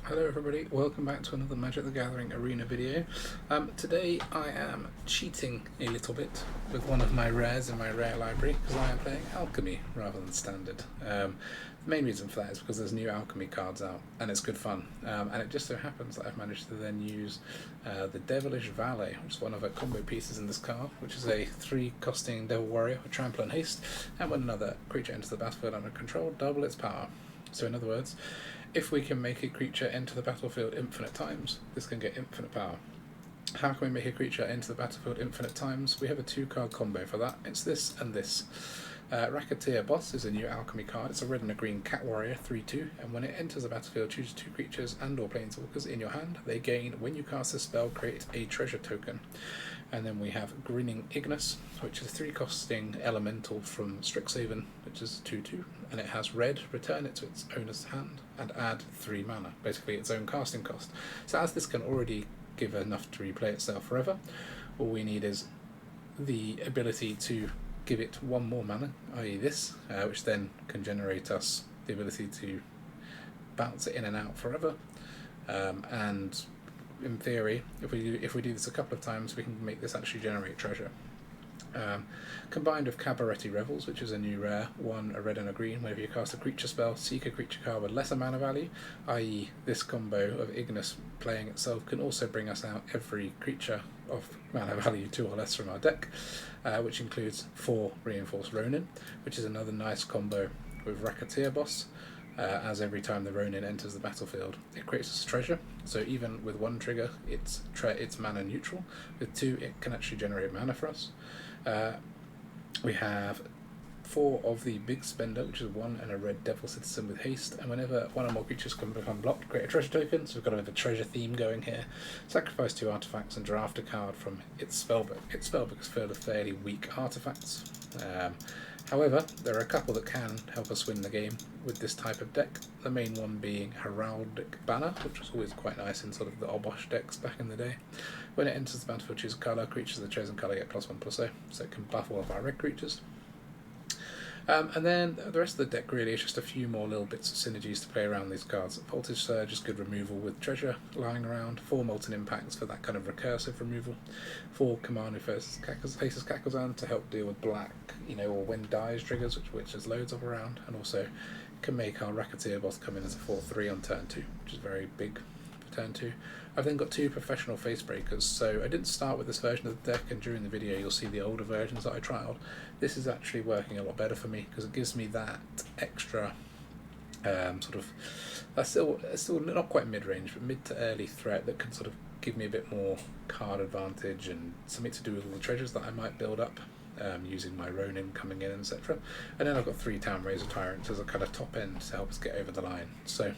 Hello everybody, welcome back to another Magic the Gathering Arena video. Today I am cheating a little bit with one of my rares in my rare library because I am playing Alchemy rather than Standard. The main reason for that is because there's new Alchemy cards out and it's good fun. And it just so happens that I've managed to then use the Devilish Valet, which is one of the combo pieces in this card, which is a 3 costing Devil Warrior with Trample and Haste, and when another creature enters the battlefield under control, double its power. So in other words, if we can make a creature enter the battlefield infinite times, this can get infinite power. How can we make a creature enter the battlefield infinite times? We have a 2-card combo for that. It's this and this. Racketeer Boss is a new Alchemy card. It's a red and a green Cat Warrior, 3/2, and when it enters the battlefield, choose 2 creatures and or planeswalkers in your hand. They gain, when you cast a spell, create a treasure token. And then we have Grinning Ignus, which is a 3 costing elemental from Strixhaven, which is 2/2, and it has red, return it to its owner's hand, and add 3 mana, basically its own casting cost. So as this can already give enough to replay itself forever, all we need is the ability to give it 1 more mana, i.e. this, which then can generate us the ability to bounce it in and out forever, and in theory, if we do this a couple of times, we can make this actually generate treasure. Combined with Cabaretti Revels, which is a new rare, 1 a red and a green. Whenever you cast a creature spell, seek a creature card with lesser mana value, i.e. this combo of Ignis playing itself can also bring us out every creature of mana value 2 or less from our deck, which includes 4 Reinforced Ronin, which is another nice combo with Racketeer Boss. As every time the Ronin enters the battlefield, it creates a treasure. So even with 1 trigger, it's mana neutral. With 2, it can actually generate mana for us. We have 4 of the Big Spender, which is 1 and a red Devil Citizen with haste, and whenever 1 or more creatures can become blocked, create a treasure token. So we've got a bit of a treasure theme going here. Sacrifice 2 artifacts and draft a card from its spellbook. Its spellbook is filled with fairly weak artifacts. However, there are a couple that can help us win the game with this type of deck. The main one being Heraldic Banner, which was always quite nice in sort of the Obosh decks back in the day. When it enters the battlefield, choose a colour. Creatures of the chosen colour get +1/+0, so it can buff all of our red creatures. And then the rest of the deck really is just a few more little bits of synergies to play around these cards. Voltage Surge is good removal with treasure lying around, 4 Molten Impacts for that kind of recursive removal, 4 Command Faces Kakkazan to help deal with black, or when dies triggers, which there's loads of around, and also can make our Racketeer Boss come in as a 4/3 on turn 2, which is very big for turn 2. I've then got 2 Professional Facebreakers, so I didn't start with this version of the deck, and during the video you'll see the older versions that I trialed. This is actually working a lot better for me because it gives me that extra that's still not quite mid-range, but mid to early threat that can sort of give me a bit more card advantage and something to do with all the treasures that I might build up using my Ronin coming in, etc. And then I've got 3 Town Razor Tyrants as a kind of top end to help us get over the line. So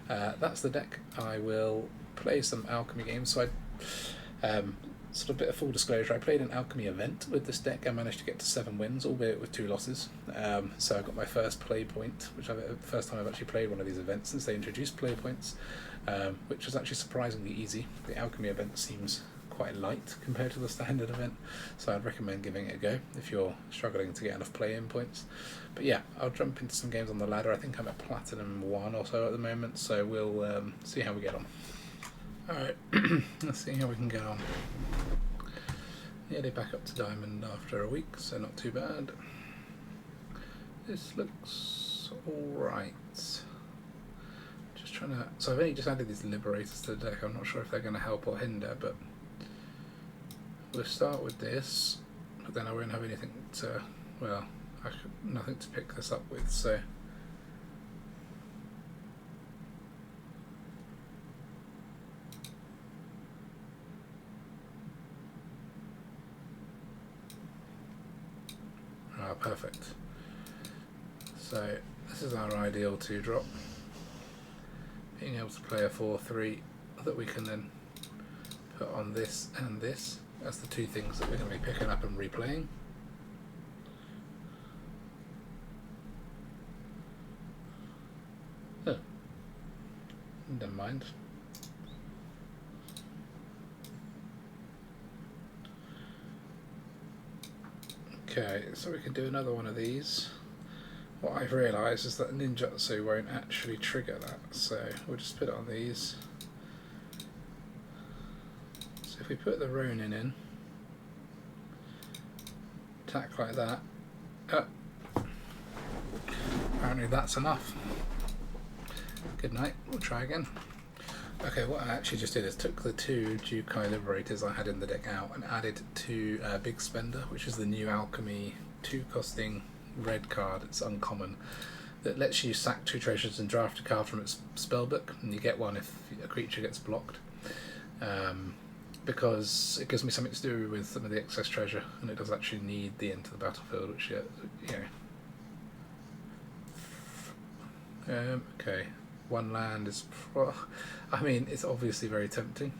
that's the deck. I will play some Alchemy games. So I sort of a bit of full disclosure, I played an Alchemy event with this deck and managed to get to 7 wins, albeit with 2 losses. So I got my first play point, first time I've actually played one of these events since they introduced play points, which was actually surprisingly easy. The Alchemy event seems quite light compared to the standard event, so I'd recommend giving it a go if you're struggling to get enough play-in points. But yeah, I'll jump into some games on the ladder. I think I'm at Platinum 1 or so at the moment, so we'll see how we get on. Alright, let's see how we can get on. Nearly back up to Diamond after a week, so not too bad. This looks alright. Just trying to... So I've only just added these Liberators to the deck. I'm not sure if they're going to help or hinder, but we'll start with this, but then I won't have anything to... Well, nothing to pick this up with, so... Perfect. So this is our ideal 2-drop. Being able to play a 4/3 that we can then put on this and this as the 2 things that we're going to be picking up and replaying. Oh, never mind. Okay, so we can do another one of these. What I've realised is that ninjutsu won't actually trigger that, so we'll just put it on these. So if we put the Ronin in, attack like that, apparently that's enough. Good night, we'll try again. Okay, what I actually just did is took the 2 Jeskai Liberators I had in the deck out and added 2 Big Spender, which is the new Alchemy 2 costing red card. It's uncommon, that lets you sack 2 treasures and draft a card from its spellbook, and you get one if a creature gets blocked, because it gives me something to do with some of the excess treasure, and it does actually need the end to the battlefield, which okay, 1 land is I mean, it's obviously very tempting,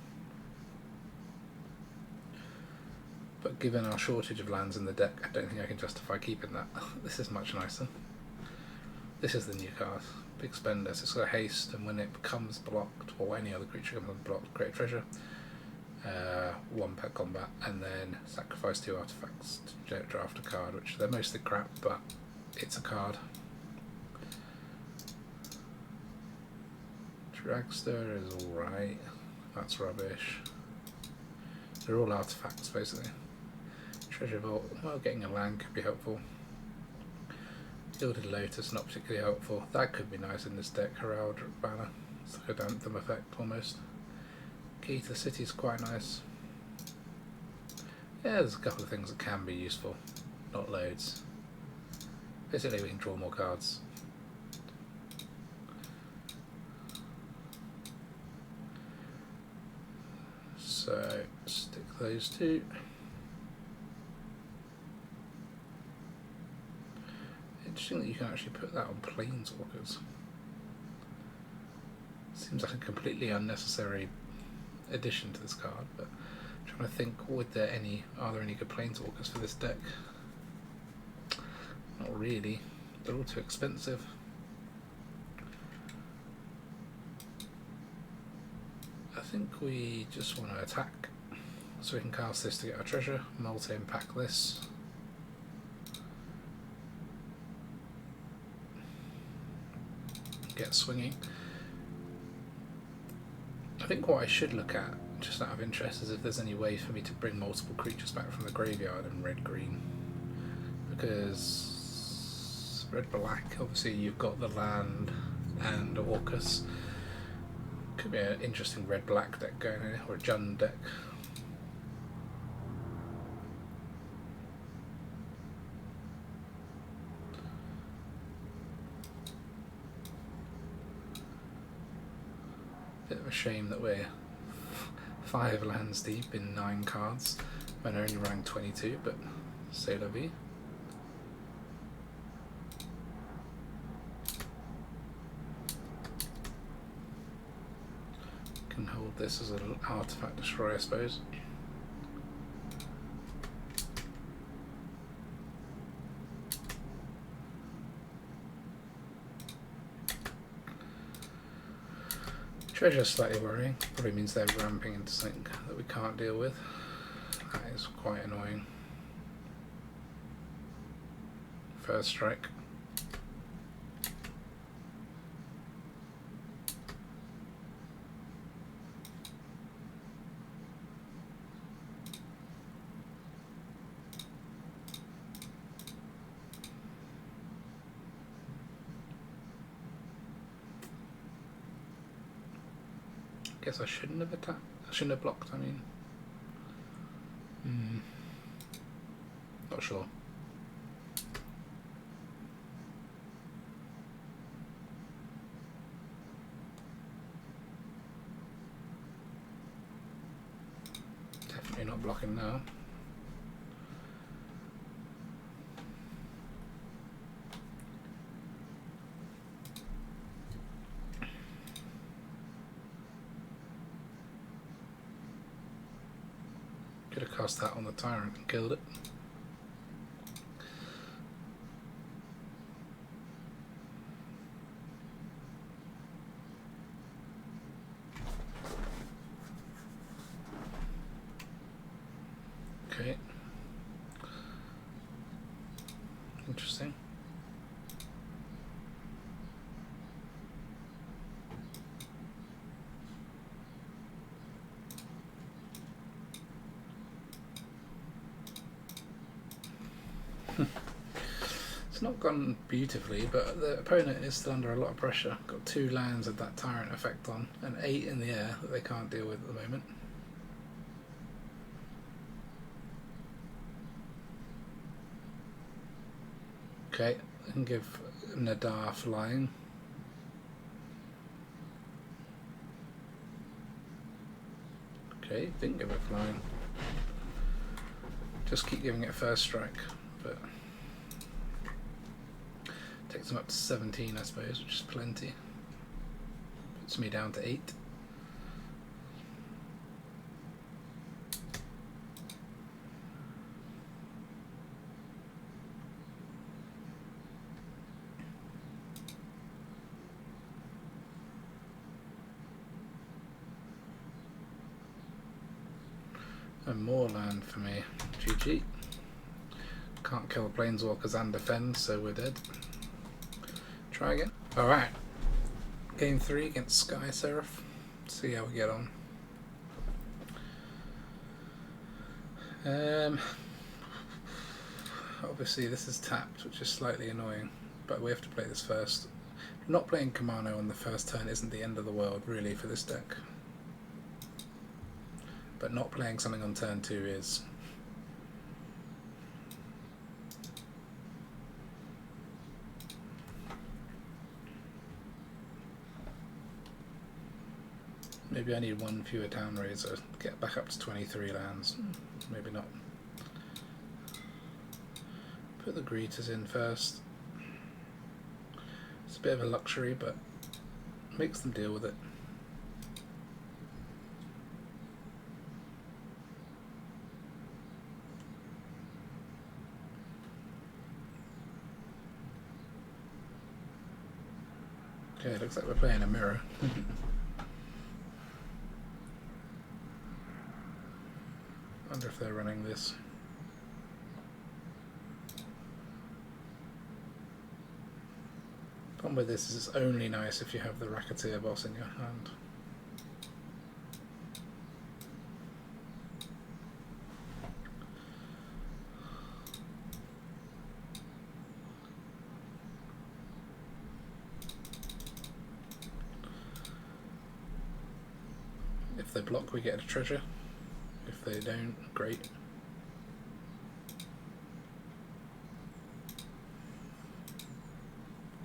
but given our shortage of lands in the deck, I don't think I can justify keeping that. This is much nicer. This is the new card, Big Spender. So it's got haste, and when it becomes blocked, or any other creature comes unblocked, create a treasure, 1 per combat, and then sacrifice 2 artifacts to draft a card, which they're mostly crap, but it's a card. Dragster is alright, that's rubbish. They're all artifacts basically. Treasure Vault, well, getting a land could be helpful. Gilded Lotus, not particularly helpful. That could be nice in this deck. Herald Banner, it's like a Anthem effect almost. Key to the City is quite nice. Yeah, there's a couple of things that can be useful, not loads. Basically we can draw more cards. So stick those 2. Interesting that you can actually put that on Planeswalkers. Seems like a completely unnecessary addition to this card, but I'm trying to think, are there any good Planeswalkers for this deck? Not really. They're all too expensive. I think we just want to attack, so we can cast this to get our treasure, multi-impact this. Get swinging. I think what I should look at, just out of interest, is if there's any way for me to bring multiple creatures back from the graveyard in red-green. Because red-black, obviously you've got the land and Orcus. Could be an interesting red-black deck going in, or a Jund deck. Bit of a shame that we're 5 lands deep in 9 cards when only running 22, but c'est la vie. Can hold this as an artifact destroyer, I suppose. Treasure's slightly worrying, probably means they're ramping into something that we can't deal with. That is quite annoying. First strike. Guess I shouldn't have attacked. I shouldn't have blocked, I mean. Not sure. Definitely not blocking now. Could have cast that on the Tyrant and killed it. Okay. Interesting. It's not gone beautifully, but the opponent is still under a lot of pressure. Got 2 lands with that tyrant effect on, and 8 in the air that they can't deal with at the moment. Okay, I can give Nadar flying. Okay, didn't give it flying. Just keep giving it first strike, but takes them up to 17, I suppose, which is plenty. Puts me down to 8. And more land for me. GG. Can't kill planeswalkers and defend, so we're dead. Try again. Alright. Game 3 against Sky Seraph. See how we get on. Obviously this is tapped, which is slightly annoying, but we have to play this first. Not playing Kamano on the first turn isn't the end of the world, really, for this deck. But not playing something on turn 2 is. Maybe I need 1 fewer town raiser, get back up to 23 lands. Maybe not. Put the greeters in first. It's a bit of a luxury, but makes them deal with it. Okay, it looks like we're playing a mirror. Wonder if they're running this. Problem with this is it's only nice if you have the Racketeer Boss in your hand. If they block, we get a treasure. If they don't, great.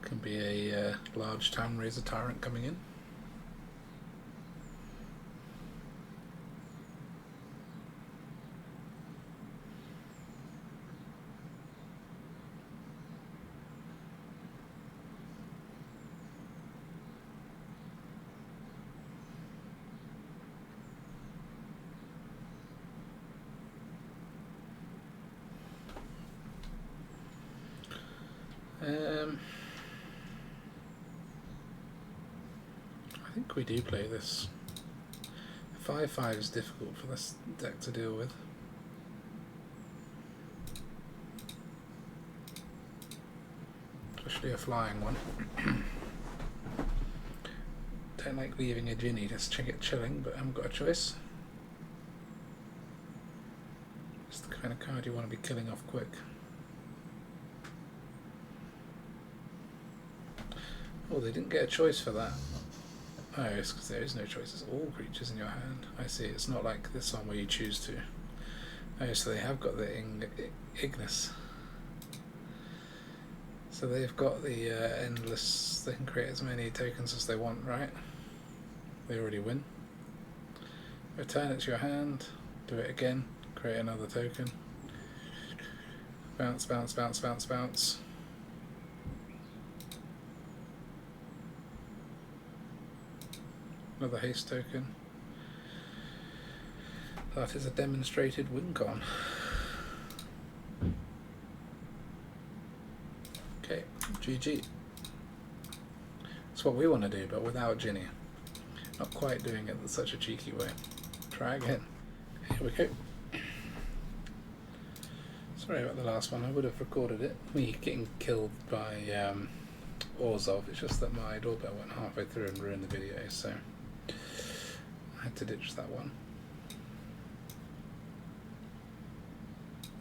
Can be a large town raiser tyrant coming in. I think we do play this. 5/5 is difficult for this deck to deal with. Especially a flying one. Don't like leaving a Ginny, just check it chilling, but I haven't got a choice. It's the kind of card you want to be killing off quick. Oh, they didn't get a choice for that. Oh, it's because there is no choice. It's all creatures in your hand. I see. It's not like this one where you choose to. Oh, so they have got the Ignus. So they've got the endless. They can create as many tokens as they want, right? They already win. Return it to your hand. Do it again. Create another token. Bounce, bounce, bounce, bounce, bounce. Another haste token. That is a demonstrated win con. Okay, GG. That's what we want to do, but without Ginny. Not quite doing it in such a cheeky way. Try again. Here we go. Sorry about the last one, I would have recorded it. Me getting killed by Orzhov. It's just that my doorbell went halfway through and ruined the video, so I had to ditch that one.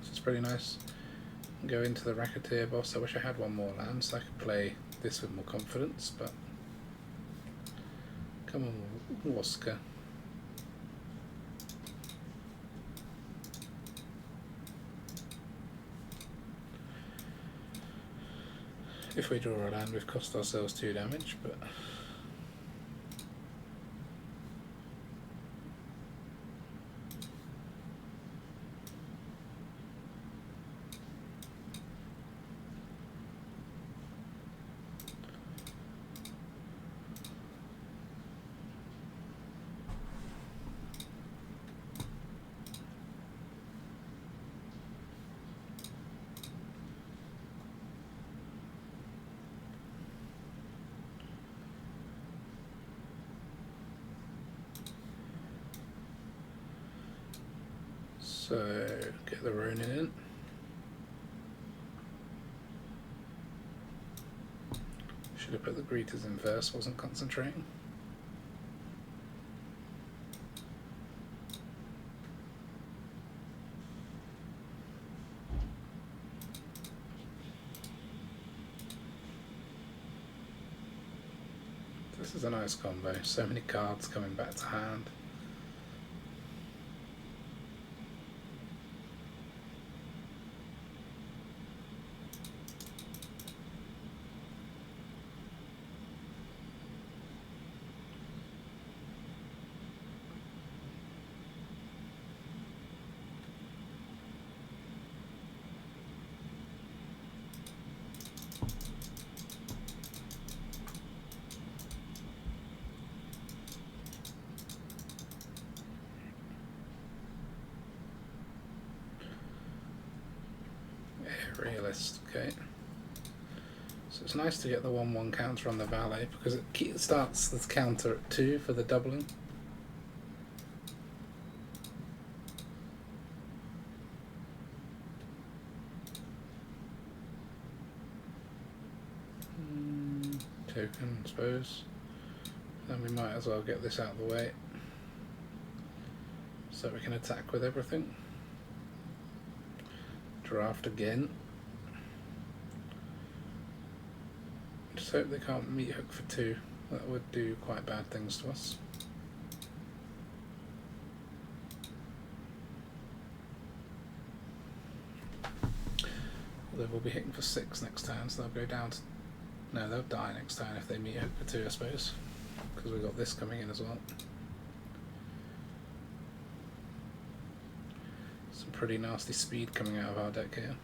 This is pretty nice. go into the Racketeer Boss. I wish I had one more land so I could play this with more confidence, but come on, Waska. If we draw a land, we've cost ourselves 2 damage, but so get the Ronin in. Should have put the Greeters in first, wasn't concentrating. This is a nice combo, so many cards coming back to hand. Realist, okay. So it's nice to get the 1/1 counter on the Valet because it starts the counter at 2 for the doubling. Token, I suppose. Then we might as well get this out of the way so we can attack with everything. Draft again. Just hope they can't meet hook for 2. That would do quite bad things to us. Although we'll be hitting for 6 next turn, so they'll go down to... No, they'll die next turn if they meet hook for 2, I suppose. Because we've got this coming in as well. Some pretty nasty speed coming out of our deck here.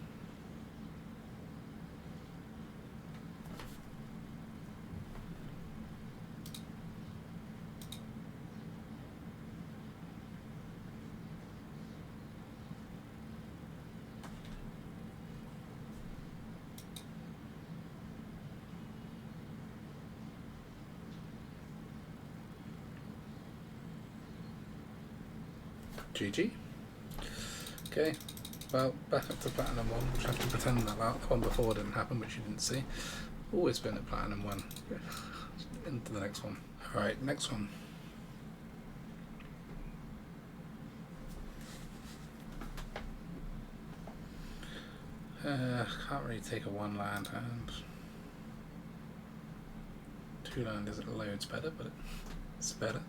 GG. Okay, well, back up to Platinum 1, which I have to pretend that the one before didn't happen, which you didn't see. Always been at Platinum 1. Into the next one. Alright, next one. Can't really take a 1 land hand. 2 land isn't loads better, but it's better.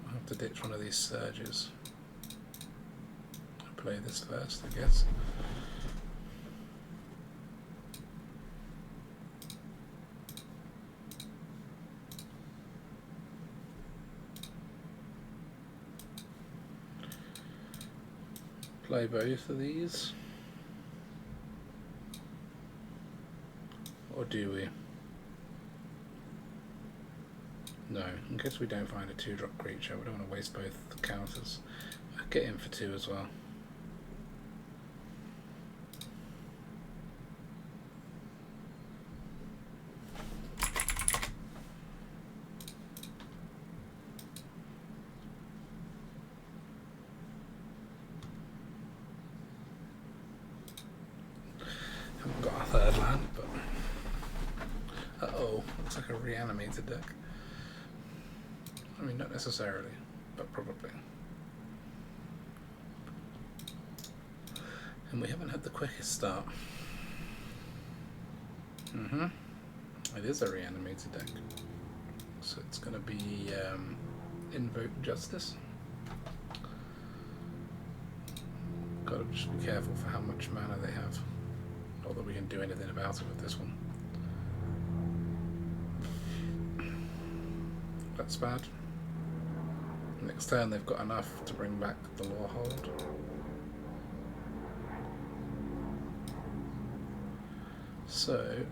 I'll have to ditch one of these surges. I'll play this first, I guess. Play both of these. Or do we? No, in case we don't find a 2-drop creature, we don't want to waste both the counters. I'll get in for 2 as well. Haven't got a 3rd land, but uh-oh, looks like a reanimated deck. I mean, not necessarily, but probably. And we haven't had the quickest start. It is a reanimated deck. So it's going to be Invoke Justice. Got to just be careful for how much mana they have. Not that we can do anything about it with this one. That's bad. Next turn they've got enough to bring back the Law Hold. So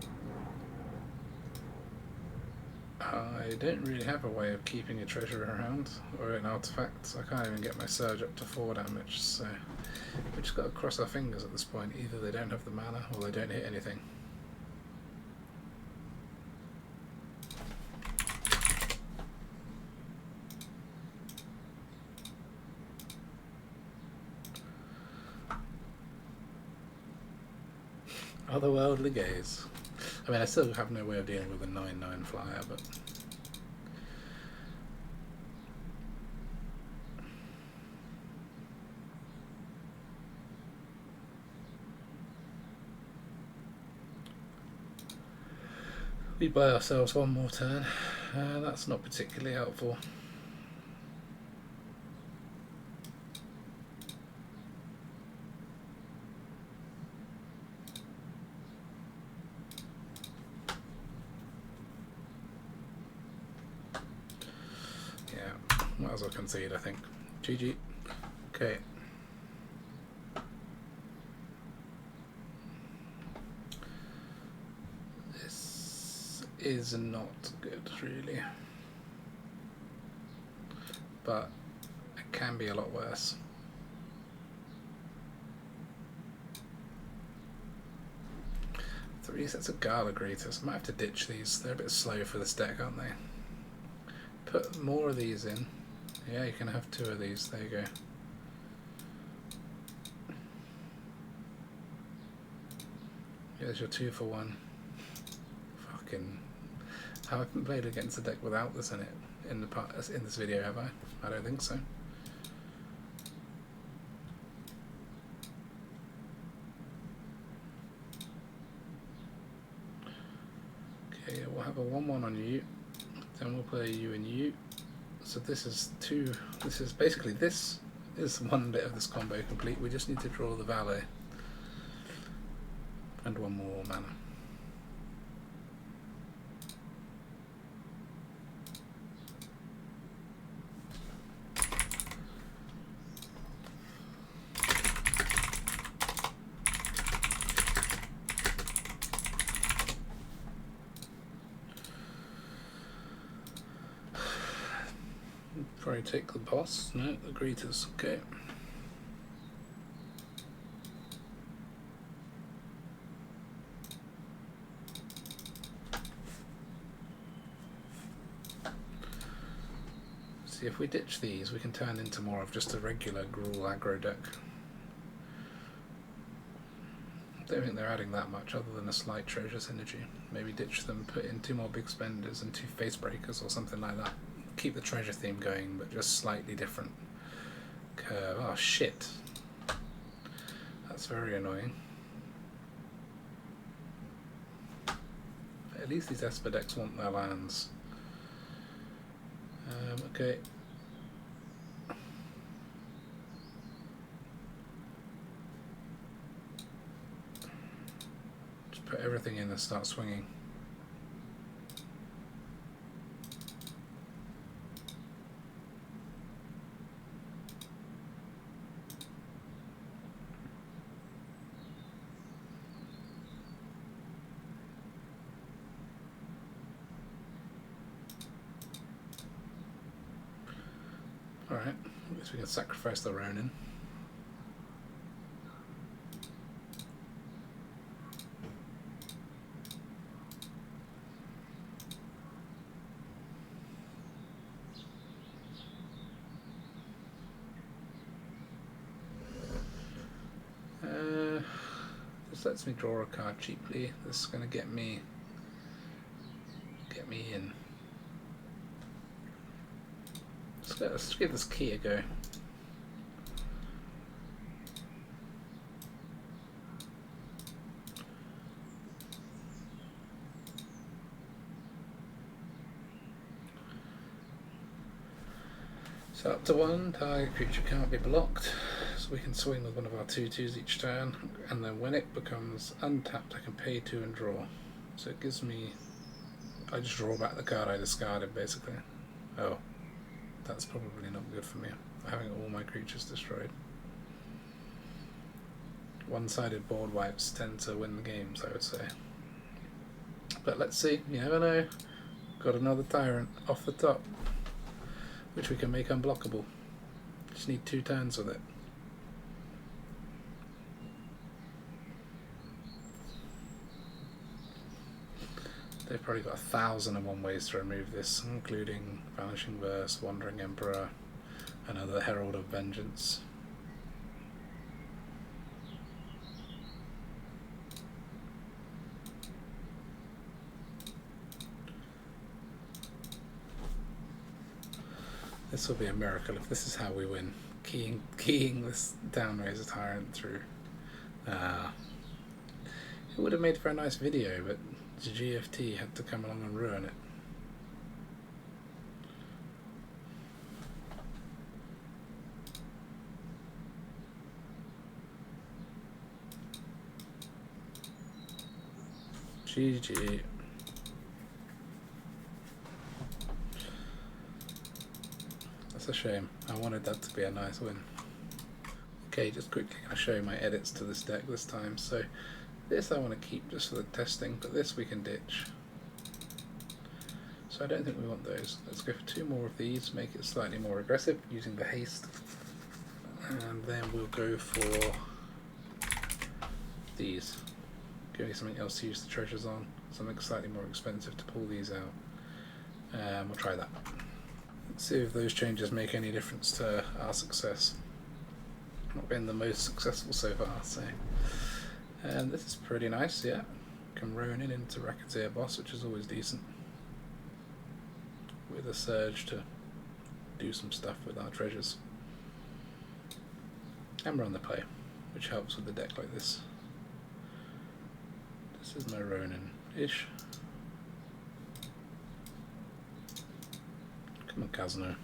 I don't really have a way of keeping a treasure around or an artifact. I can't even get my surge up to 4 damage, so we just got to cross our fingers at this point. Either they don't have the mana or they don't hit anything. Otherworldly Gaze. I mean, I still have no way of dealing with a 9/9 flyer, but we buy ourselves one more turn. That's not particularly helpful. Might as well concede, I think. GG. Okay. This is not good, really. But it can be a lot worse. Three sets of Gala Greeters. I might have to ditch these. They're a bit slow for this deck, aren't they? Put more of these in. Yeah, you can have 2 of these. There you go. Here's your 2 for 1. Fucking. I haven't played against a deck without this in it in this video, have I? I don't think so. Okay, we'll have a 1/1 on you. Then we'll play you and you. So this is 2. This is basically, this is one bit of this combo complete. We just need to draw the Valet and 1 more mana. Probably take the boss. No, the greeters. Okay. See, if we ditch these, we can turn into more of just a regular Gruul aggro deck. I don't think they're adding that much other than a slight treasure synergy. Maybe ditch them, put in 2 more big spenders and 2 face breakers or something like that. Keep the treasure theme going, but just slightly different curve. Oh shit. That's very annoying. But at least these Esper decks want their lands. Okay. Just put everything in and start swinging. Alright, I guess we can sacrifice the Ronin. This lets me draw a card cheaply. This is going to get me in. Let's give this key a go. So up to 1, target creature can't be blocked, so we can swing with one of our 2/2s each turn, and then when it becomes untapped I can pay 2 and draw. So it gives me, I just draw back the card I discarded basically. Oh, that's probably not good for me, having all my creatures destroyed. One-sided board wipes tend to win the games, I would say. But let's see, you never know. Got another Tyrant off the top, which we can make unblockable. Just need 2 turns with it. They've probably got 1,001 ways to remove this, including Vanishing Verse, Wandering Emperor, another Herald of Vengeance. This will be a miracle if this is how we win. Keying this Downraiser Tyrant through. It would have made for a nice video, but the GFT had to come along and ruin it. GG. That's a shame. I wanted that to be a nice win. Okay, just quickly going to show you my edits to this deck this time. So this I want to keep just for the testing, but this we can ditch. So I don't think we want those. Let's go for 2 more of these, make it slightly more aggressive using the haste. And then we'll go for these. Give me something else to use the treasures on, something slightly more expensive to pull these out. We'll try that. Let's see if those changes make any difference to our success. Not been the most successful so far, so. And this is pretty nice, yeah. Can Ronin into Racketeer Boss, which is always decent. With a surge to do some stuff with our treasures. And we're on the play, which helps with the deck like this. This is my Ronin-ish. Come on, Kazno.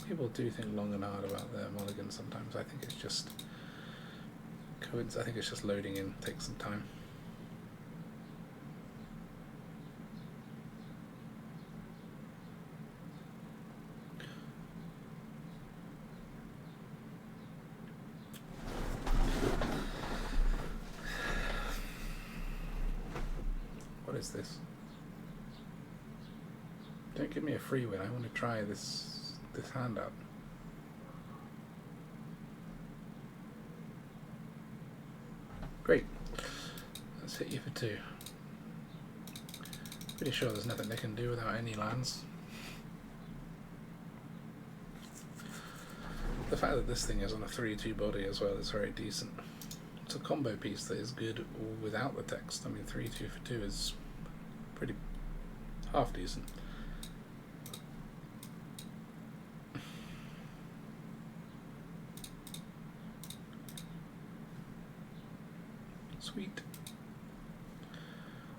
People do think long and hard about their mulligan sometimes. I think it's just I think it's just loading in, takes some time. What is this? Don't give me a free win. I want to try this hand out. Great. Let's hit you for 2. Pretty sure there's nothing they can do without any lands. The fact that this thing is on a 3/2 body as well is very decent. It's a combo piece that is good without the text. I mean, 3/2 for 2 is pretty half decent. Sweet.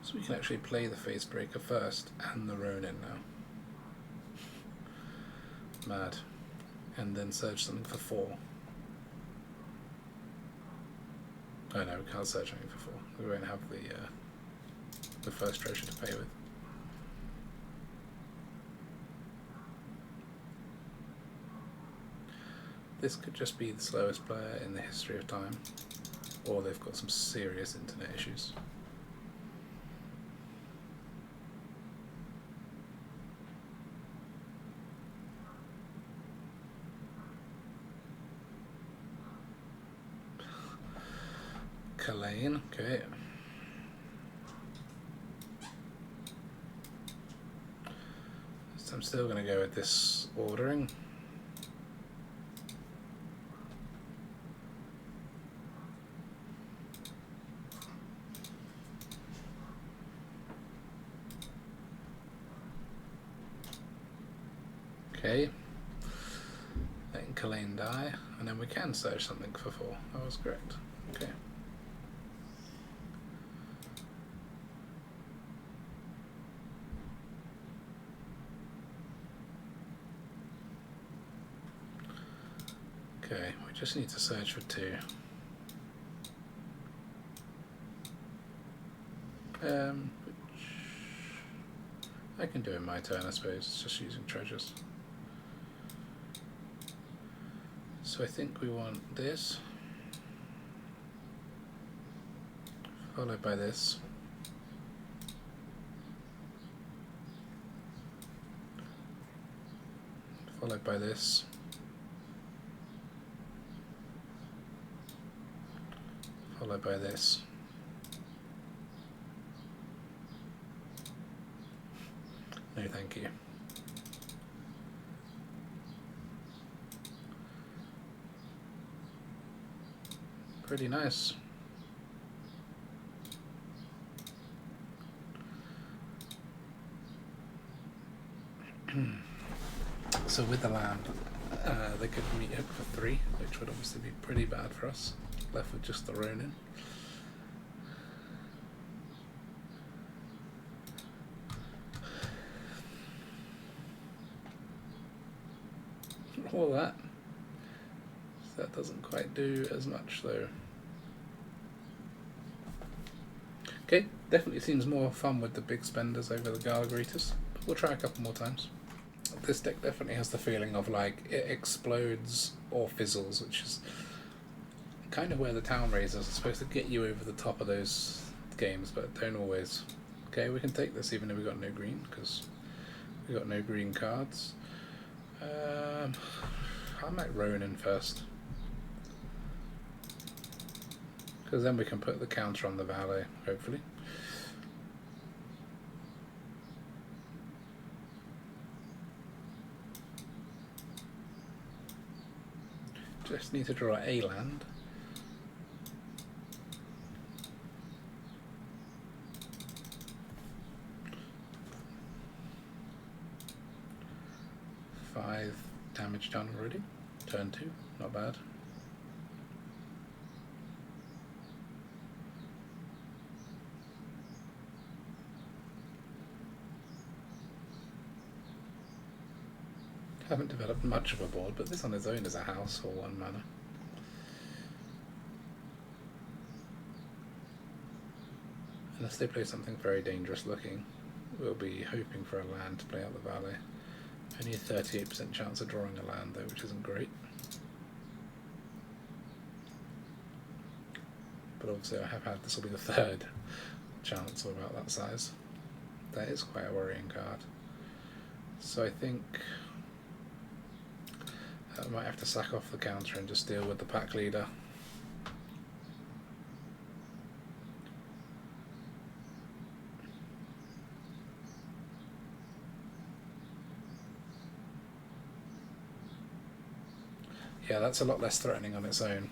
So we can actually play the Facebreaker first and the Ronin now. Mad. And then search something for 4. Oh no, we can't search anything for 4. We won't have the first treasure to pay with. This could just be the slowest player in the history of time, or they've got some serious internet issues. Kalane, okay. So I'm still going to go with this ordering. Okay, letting Kalane die, and then we can search something for 4. That was correct. Okay. Okay, we just need to search for 2. Which I can do in my turn, I suppose. It's just using treasures. So I think we want this, followed by this, followed by this, followed by this. No, thank you. Pretty nice. So with the land, they could meet up for 3, which would obviously be pretty bad for us. Left with just the Ronin. All that. So that doesn't quite do as much though. Okay, definitely seems more fun with the big spenders over the Gala Greeters, but we'll try a couple more times. This deck definitely has the feeling of like it explodes or fizzles, which is kind of where the Town Raisers are supposed to get you over the top of those games, but don't always. Okay, we can take this even if we got no green, because we got no green cards. I might Ronin first, because then we can put the counter on the Valet, hopefully. Just need to draw a land. Five damage done already. Turn 2, not bad. Haven't developed much of a board, but this on its own is a house for 1 mana. Unless they play something very dangerous looking, we'll be hoping for a land to play out the Valet. Only a 38% chance of drawing a land though, which isn't great. But obviously I have had, this will be the 3rd chance of about that size. That is quite a worrying card. So I think I might have to sack off the counter and just deal with the pack leader. Yeah, that's a lot less threatening on its own.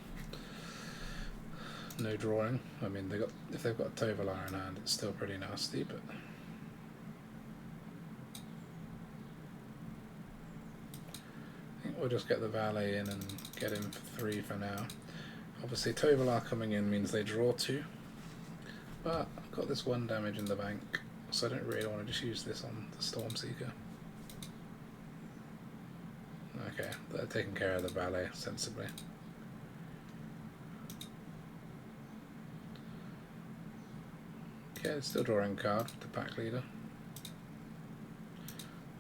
No drawing. I mean, if they've got a Tovolar in hand, it's still pretty nasty, but I think we'll just get the Valet in and get him for 3 for now. Obviously, Tovolar coming in means they draw 2, but I've got this 1 damage in the bank, so I don't really want to just use this on the Stormseeker. Okay, they're taking care of the Valet sensibly. Okay, still drawing a card with the pack leader.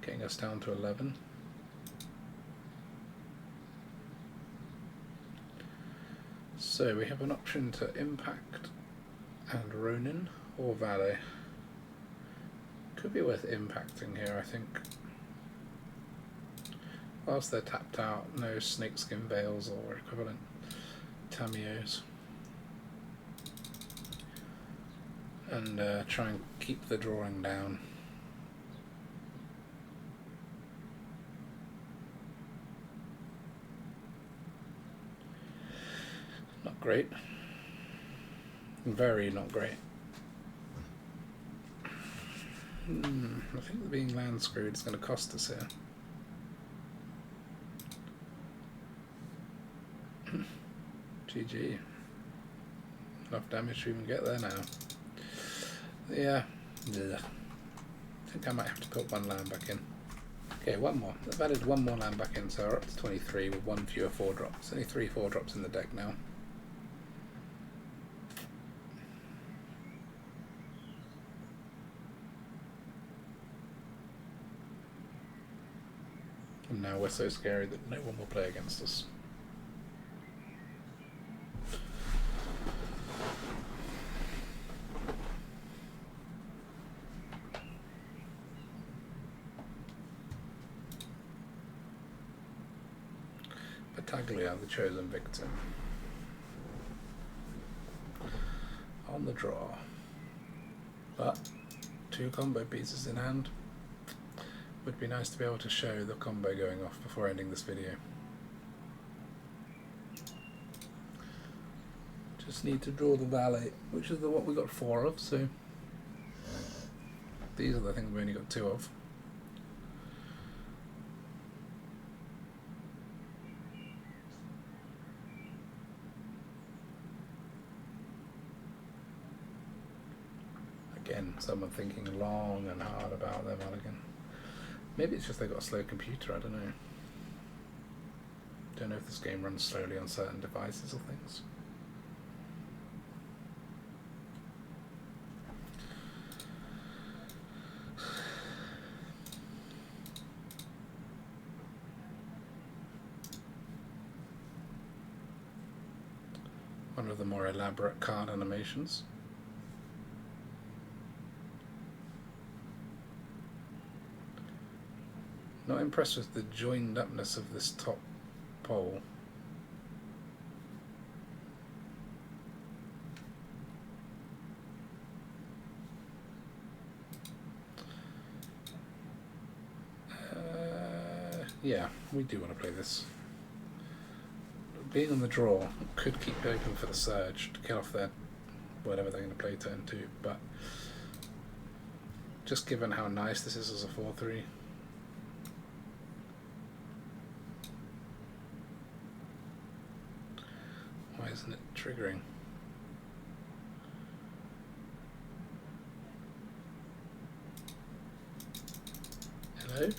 Getting us down to 11. So we have an option to impact and Ronin or Valet. Could be worth impacting here, I think. Whilst they're tapped out, no Snakeskin Veils or equivalent Tamios. And try and keep the drawing down. Not great. Very not great. I think being land screwed is going to cost us here. GG. Enough damage to even get there now. Yeah. Ugh. I think I might have to put 1 land back in. Okay, one more. I've added one more land back in, so we're up to 23 with one fewer 4-drops. Only 3 4-drops in the deck now. And now we're so scary that no one will play against us. Battaglia, the chosen victim. On the draw. But 2 combo pieces in hand. Would be nice to be able to show the combo going off before ending this video. Just need to draw the valet, which is what we got 4 of, so these are the things we only got 2 of. Again, someone thinking long and hard about their mulligan. Maybe it's just they've got a slow computer, I don't know. Don't know if this game runs slowly on certain devices or things. One of the more elaborate card animations. Not impressed with the joined upness of this top pole. Yeah, we do want to play this. Being on the draw could keep open for the surge to kill off their whatever they're going to play turn 2, but just given how nice this is as a 4-3. Why isn't it triggering? Hello?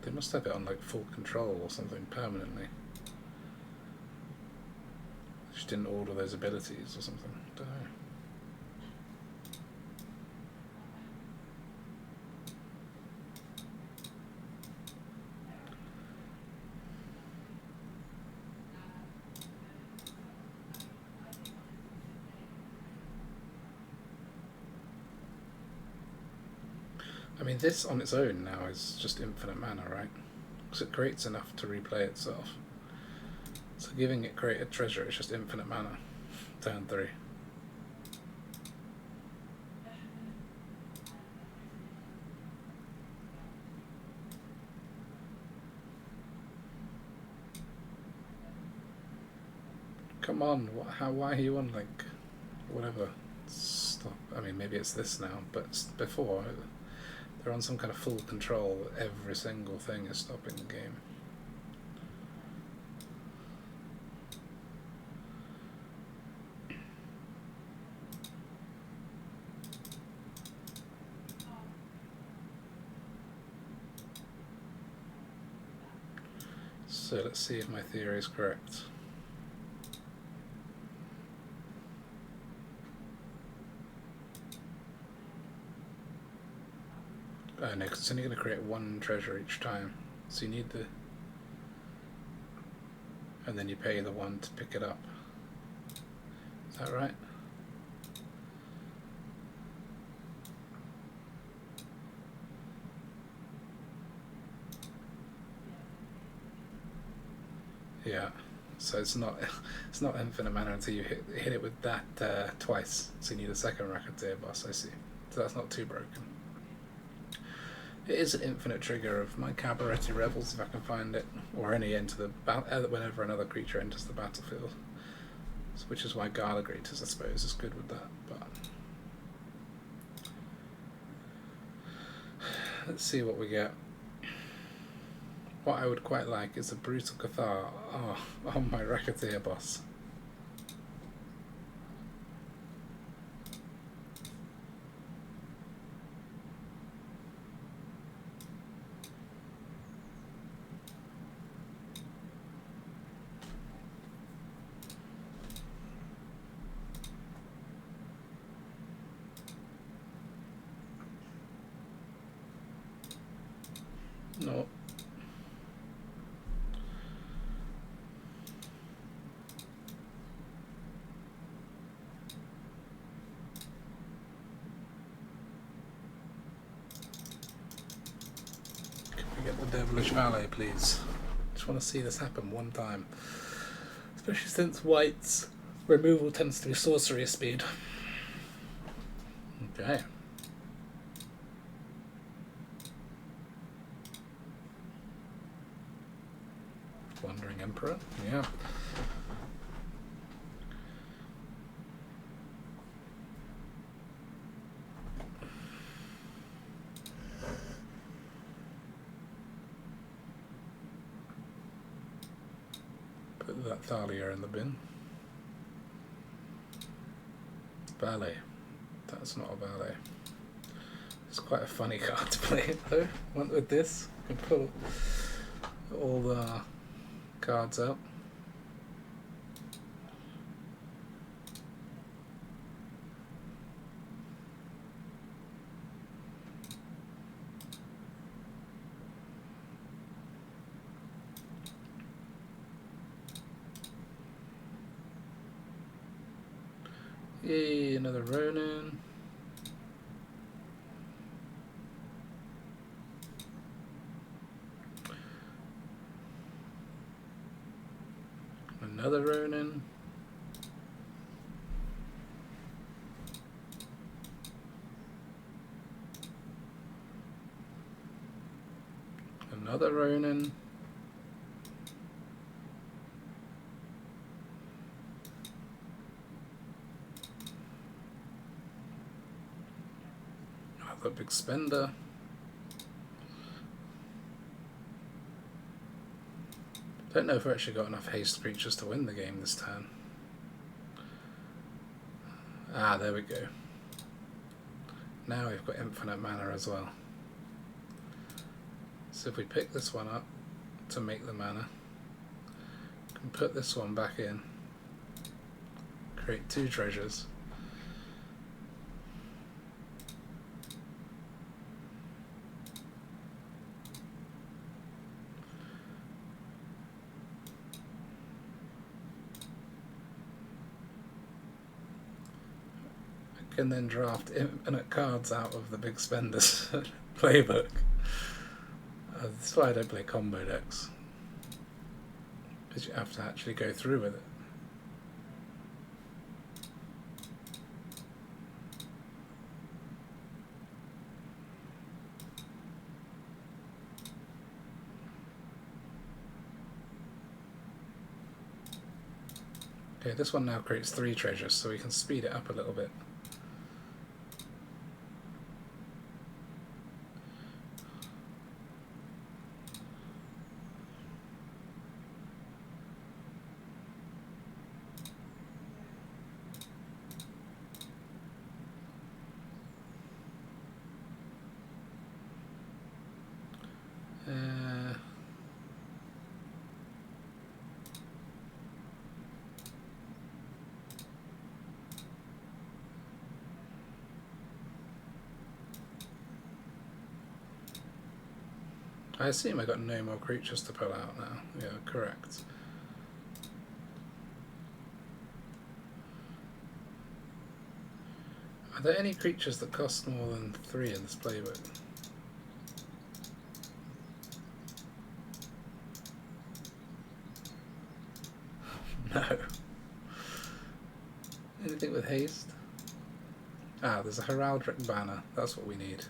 They must have it on like full control or something permanently. Just didn't order those abilities or something. Don't know. I mean, this on its own now is just infinite mana, right? Because it creates enough to replay itself. So giving it created treasure is just infinite mana. Turn 3. Come on, why are you on like whatever? Stop. I mean, maybe it's this now, but before they're on some kind of full control. Every single thing is stopping the game. So let's see if my theory is correct. Oh no, because it's only going to create 1 treasure each time. So you need the... and then you pay the 1 to pick it up. Is that right? Yeah. So it's not infinite mana until you hit it with that twice. So you need a second Racketeer Boss, I see. So that's not too broken. It is an infinite trigger of my Cabaretti Revels if I can find it, or any enter the whenever another creature enters the battlefield. So, which is why Gala Graters, I suppose, is good with that. But let's see what we get. What I would quite like is a Brutal Cathar on my Racketeer Boss. No. Can we get the Devilish Valet, please? Just want to see this happen one time. Especially since white's removal tends to be sorcery speed. Okay. Wandering Emperor, yeah. Put that Thalia in the bin. Valet. That's not a valet. It's quite a funny card to play though. With this, you can pull all the cards out. Yay, another Ronin. Another Ronin. Another Ronin. Another big spender. Don't know if we actually got enough haste creatures to win the game this turn. Ah, there we go. Now we've got infinite mana as well. So if we pick this one up to make the mana, we can put this one back in, create 2 treasures. And then draft infinite cards out of the big spenders playbook. That's why I don't play combo decks, because you have to actually go through with it. Okay, this one now creates 3 treasures, so we can speed it up a little bit. I assume I got no more creatures to pull out now. Yeah, correct. Are there any creatures that cost more than 3 in this playbook? No. Anything with haste? Ah, there's a heraldic banner. That's what we need.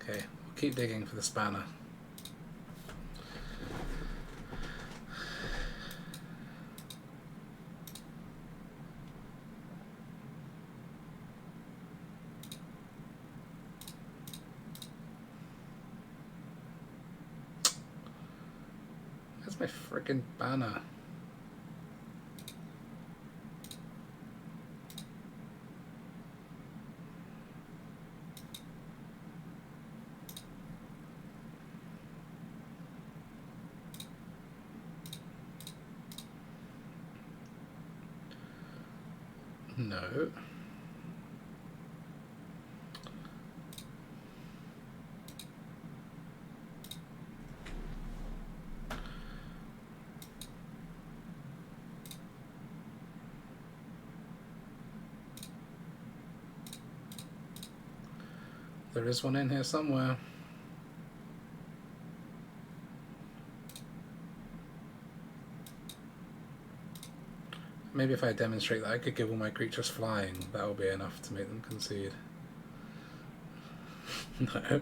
Okay, we'll keep digging for this banner. Where's my frickin' banner? No. There is one in here somewhere. Maybe if I demonstrate that I could give all my creatures flying, that will be enough to make them concede. No.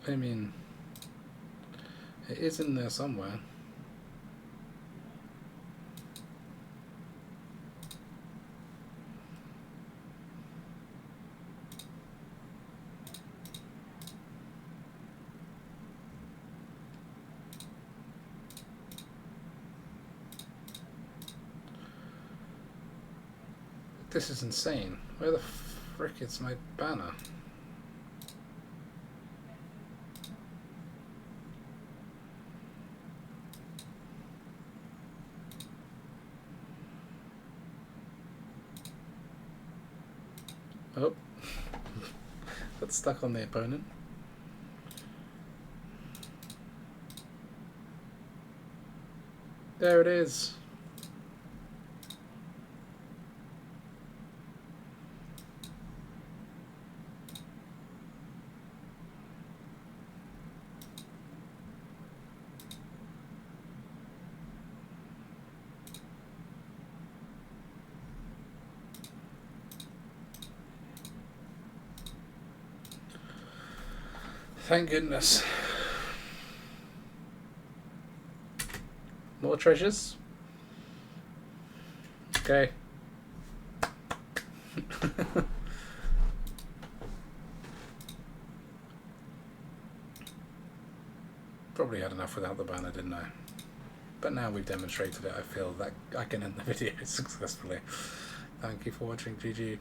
I mean, it is in there somewhere. This is insane. Where the frick is my banner? Oh, got stuck on the opponent. There it is. Thank goodness. More treasures? Okay. Probably had enough without the banner, didn't I? But now we've demonstrated it, I feel that I can end the video successfully. Thank you for watching, GG.